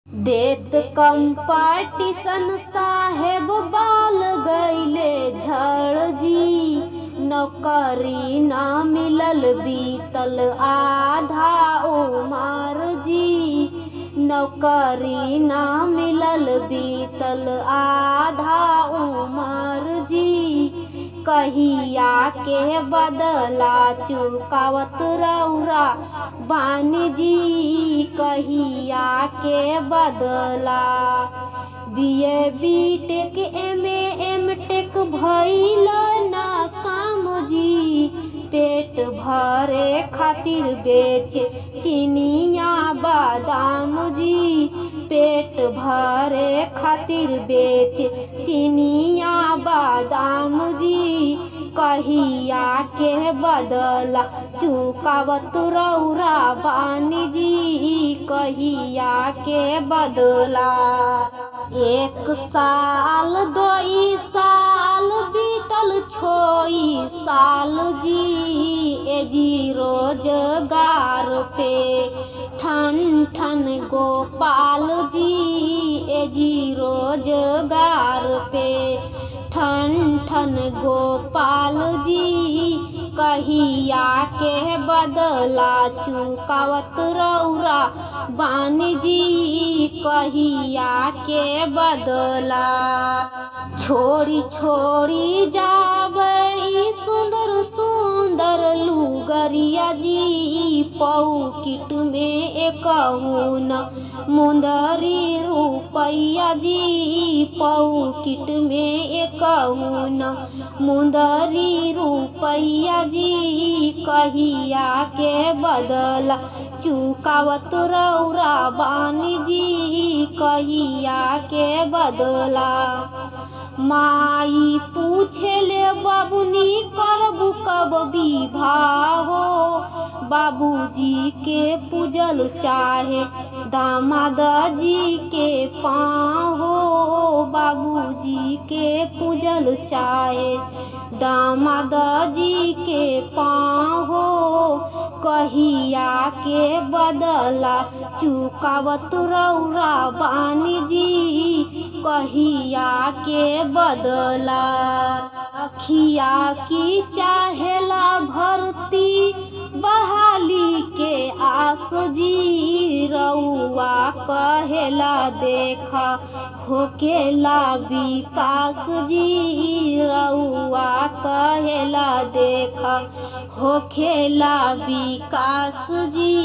देत कंपटीशन साहेब बाल गईले झड़ जी। नौकरी ना मिलल बीतल आधा उमर जी। नौकरी ना मिलल बीतल आधा उमर जी। कहिया के बदला चुकावत रउरा बानी जी। कहिया के बदला बीए बीटेक एमए एमटेक भइल ना काम जी। पेट भरे खातिर बेचे चिनिया बादाम जी। पेट भरे खातिर बेचे चिनिया बादाम जी। कहिया के बदला चुकावत रउरा बानी जी। कहिया के बदला 1 साल 2 साल बीतल 6 साल जी। एजी रोजगार पे ठन ठन गोपाल जी। एजी रोजगार पे ठन ठन गोपाल जी। कहिया के बदला चुकावत रउरा बानी जी। कहिया के बदला छोड़ी छोड़ी जाबई सुंदर सुंदर लुगरिया जी। पॉकेट में एकहुन मुंदरी रुपैया जी। पॉकेट में एकहुन मुंदरी रुपैया जी। कहिया के बदला चुकावत रउरा बानी जी। कहिया के बदला माई पूछेले बाबुनी करबू कब विवाह हो। बाबूजी के पूजल चाहे दामाद जी के पाँव हो। बाबूजी के पूजल चाहे दामाद जी के पाँव हो। कहिया के बदला चुकावत रउरा बानी जी। कहिया के बदला अखिया की चाहेला भर्ती बहाली के आस जी। रउआ कहेला देखा होकेला विकास जी। रउआ कहेला देखा होखेला विकास जी।